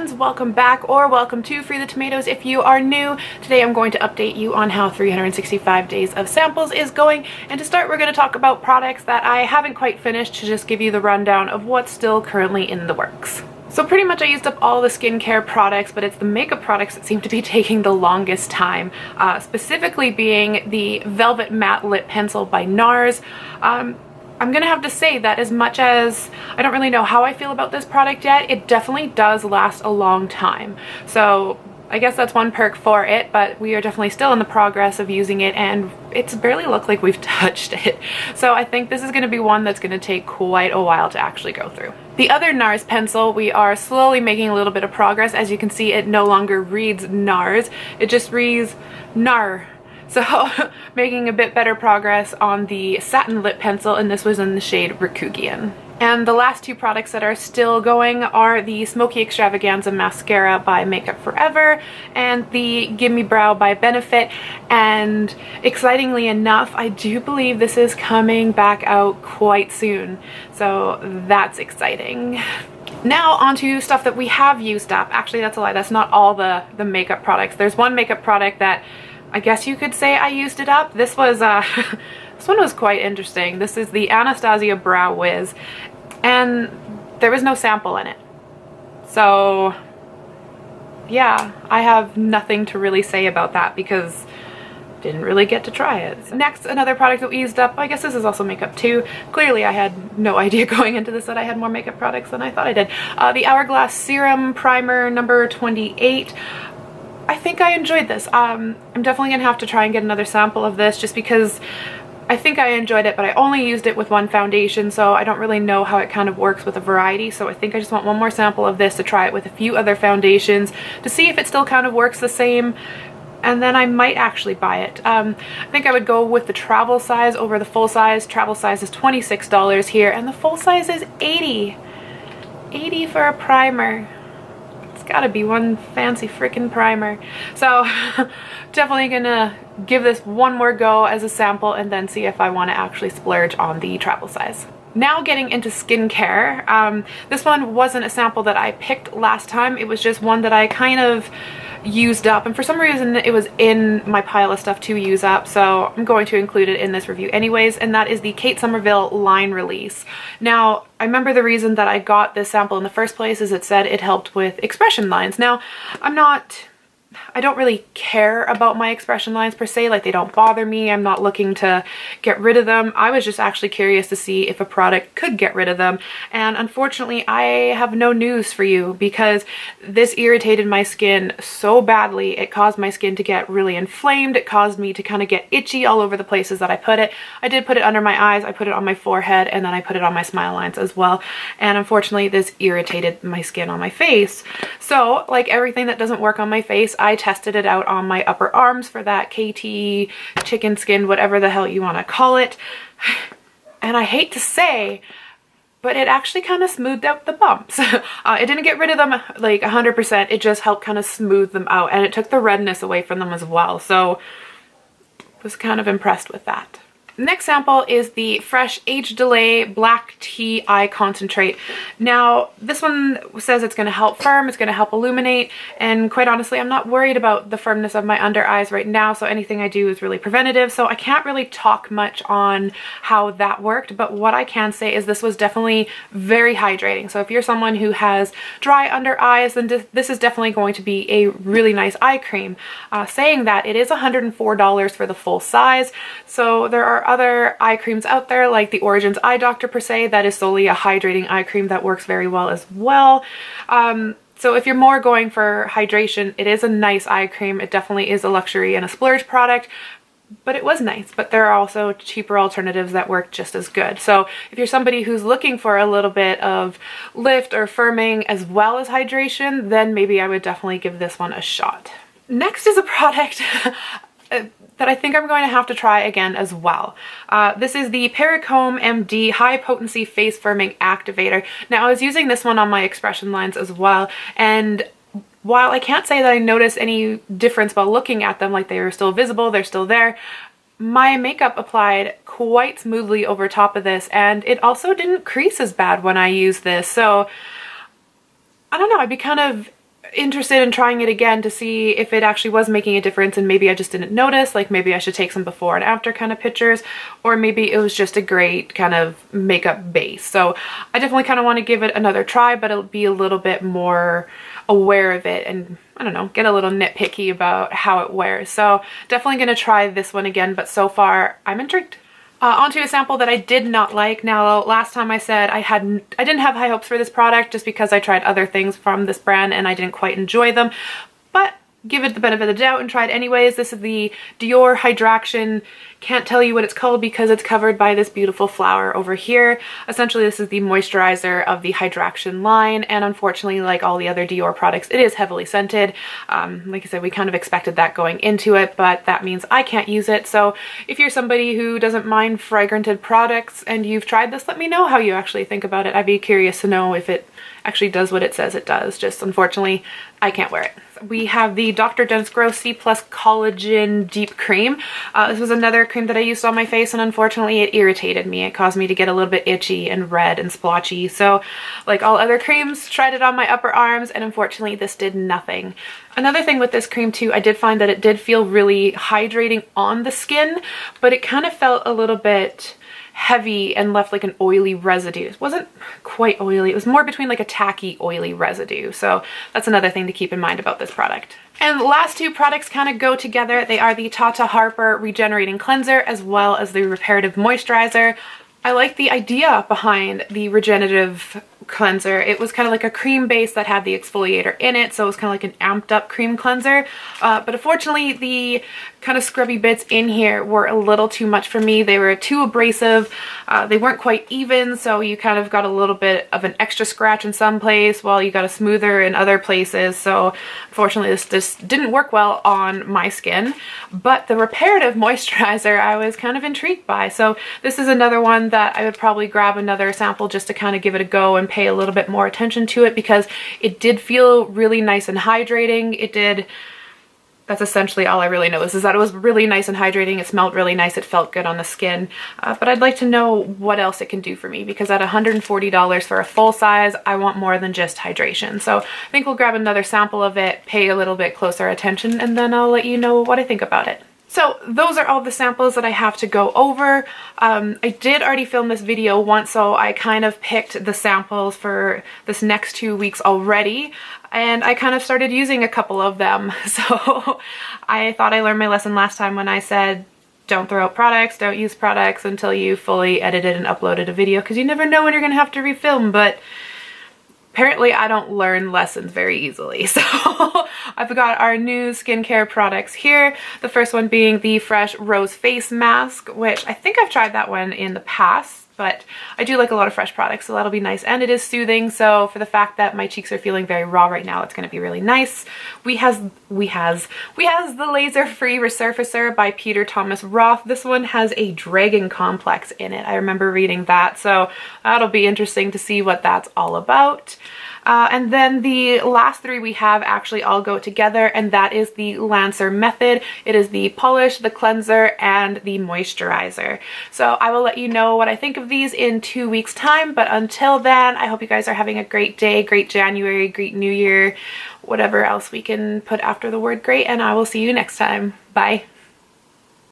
friends, welcome back or welcome to Free the Tomatoes if you are new. Today I'm going to update you on how 365 days of samples is going, and to start we're going to talk about products that I haven't quite finished to just give you the rundown of what's still currently in the works. So pretty much I used up all the skincare products, but it's the makeup products that seem to be taking the longest time, specifically being the Velvet Matte Lip Pencil by NARS. I'm gonna have to say that as much as I don't really know how I feel about this product yet, it definitely does last a long time. So I guess that's one perk for it, but we are definitely still in the progress of using it and it's barely looked like we've touched it. So I think this is gonna be one that's gonna take quite a while to actually go through. The other NARS pencil, we are slowly making a little bit of progress. As you can see, it no longer reads NARS, it just reads NAR. So making a bit better progress on the Satin lip pencil, and this was in the shade Rikugien. And the last two products that are still going are the Smoky Extravaganza Mascara by Makeup Forever and the Gimmie Brow by Benefit. And excitingly enough, I do believe this is coming back out quite soon. So that's exciting. Now onto stuff that we have used up. Actually, that's a lie. That's not all the makeup products. There's one makeup product that I guess you could say I used it up. This was this one was quite interesting. This is the Anastasia Brow Wiz, and there was no sample in it. So yeah, I have nothing to really say about that because didn't really get to try it. Next, another product that we used up, I guess this is also makeup too. Clearly I had no idea going into this that I had more makeup products than I thought I did. The Hourglass Serum Primer number 28. I think I enjoyed this. I'm definitely gonna have to try and get another sample of this just because I think I enjoyed it, but I only used it with one foundation, so I don't really know how it kind of works with a variety. So I think I just want one more sample of this to try it with a few other foundations to see if it still kind of works the same, and then I might actually buy it. I think I would go with the travel size over the full size. Travel size is $26 here, and the full size is $80. $80 for a primer. Gotta be one fancy freaking primer. So definitely gonna give this one more go as a sample and then see if I want to actually splurge on the travel size. Now getting into skincare. This one wasn't a sample that I picked last time. It was just one that I kind of used up, and for some reason it was in my pile of stuff to use up, so I'm going to include it in this review anyways, and that is the Kate Somerville Line Release. Now, I remember the reason that I got this sample in the first place is it said it helped with expression lines. Now, I don't really care about my expression lines per se, like they don't bother me. I'm not looking to get rid of them. I was just actually curious to see if a product could get rid of them, and unfortunately I have no news for you because this irritated my skin so badly. It caused my skin to get really inflamed. It caused me to kind of get itchy all over the places that I put it. I did put it under my eyes, I put it on my forehead, and then I put it on my smile lines as well, and unfortunately this irritated my skin on my face. So like everything that doesn't work on my face, I tested it out on my upper arms for that KT, chicken skin, whatever the hell you want to call it. And I hate to say, but it actually kind of smoothed out the bumps. It didn't get rid of them like 100%, it just helped kind of smooth them out, and it took the redness away from them as well. So I was kind of impressed with that. Next sample is the Fresh Age Delay Black Tea Eye Concentrate. Now, this one says it's going to help firm, it's going to help illuminate, and quite honestly, I'm not worried about the firmness of my under eyes right now, so anything I do is really preventative, so I can't really talk much on how that worked, but what I can say is this was definitely very hydrating. So if you're someone who has dry under eyes, then this is definitely going to be a really nice eye cream. Saying that, it is $104 for the full size, so there are other eye creams out there like the Origins Eye Doctor per se that is solely a hydrating eye cream that works very well as well. So if you're more going for hydration, it is a nice eye cream. It definitely is a luxury and a splurge product, but it was nice. But there are also cheaper alternatives that work just as good. So if you're somebody who's looking for a little bit of lift or firming as well as hydration, then maybe I would definitely give this one a shot. Next is a product that I think I'm going to have to try again as well. This is the Pericomb MD High Potency Face Firming Activator. Now, I was using this one on my expression lines as well, and while I can't say that I noticed any difference while looking at them, like they are still visible, they're still there, my makeup applied quite smoothly over top of this, and it also didn't crease as bad when I used this. So I don't know, I'd be kind of interested in trying it again to see if it actually was making a difference, and maybe I just didn't notice. Like maybe I should take some before and after kind of pictures, or maybe it was just a great kind of makeup base. So I definitely kind of want to give it another try, but it'll be a little bit more aware of it and, I don't know, get a little nitpicky about how it wears. So definitely going to try this one again, but so far I'm intrigued. Onto a sample that I did not like. Now, last time I said I didn't have high hopes for this product just because I tried other things from this brand and I didn't quite enjoy them, but give it the benefit of the doubt and try it anyways. This is the Dior HydrAction. Can't tell you what it's called because it's covered by this beautiful flower over here. Essentially, this is the moisturizer of the HydrAction line, and unfortunately, like all the other Dior products, it is heavily scented. Like I said, we kind of expected that going into it, but that means I can't use it. So if you're somebody who doesn't mind fragranted products and you've tried this, let me know how you actually think about it. I'd be curious to know if it actually does what it says it does. Just unfortunately, I can't wear it. We have the Dr. Dennis Gross C+ Collagen Deep Cream. This was another cream that I used on my face, and unfortunately it irritated me. It caused me to get a little bit itchy and red and splotchy. So like all other creams, tried it on my upper arms, and unfortunately this did nothing. Another thing with this cream too, I did find that it did feel really hydrating on the skin, but it kind of felt a little bit heavy and left like an oily residue. It wasn't quite oily, it was more between like a tacky oily residue. So that's another thing to keep in mind about this product. And the last two products kind of go together. They are the Tata Harper Regenerating Cleanser as well as the Reparative Moisturizer. I like the idea behind the regenerative cleanser. It was kind of like a cream base that had the exfoliator in it, so it was kind of like an amped up cream cleanser. But unfortunately, the kind of scrubby bits in here were a little too much for me. They were too abrasive. They weren't quite even, so you kind of got a little bit of an extra scratch in some place while you got a smoother in other places. So unfortunately, this just didn't work well on my skin. But the reparative moisturizer I was kind of intrigued by. So this is another one that I would probably grab another sample just to kind of give it a go and pay a little bit more attention to it, because it did feel really nice and hydrating. It did. That's essentially all I really know is that it was really nice and hydrating. It smelled really nice. It felt good on the skin. But I'd like to know what else it can do for me, because at $140 for a full size, I want more than just hydration. So I think we'll grab another sample of it, pay a little bit closer attention, and then I'll let you know what I think about it. So those are all the samples that I have to go over. I did already film this video once, so I kind of picked the samples for this next 2 weeks already, and I kind of started using a couple of them. So I thought I learned my lesson last time when I said don't throw out products, don't use products until you fully edited and uploaded a video, because you never know when you're going to have to refilm. But apparently I don't learn lessons very easily. So I've got our new skincare products here. The first one being the Fresh Rose Face Mask, which I think I've tried that one in the past, but I do like a lot of Fresh products, so that'll be nice. And it is soothing, so for the fact that my cheeks are feeling very raw right now, it's going to be really nice. We has the Laser-Free Resurfacer by Peter Thomas Roth. This one has a dragon complex in it. I remember reading that, so that'll be interesting to see what that's all about. And then the last three we have actually all go together, and that is the Lancer method. It is the polish, the cleanser, and the moisturizer. So I will let you know what I think of these in 2 weeks time, but until then, I hope you guys are having a great day, great January, great New Year, whatever else we can put after the word great, and I will see you next time. Bye.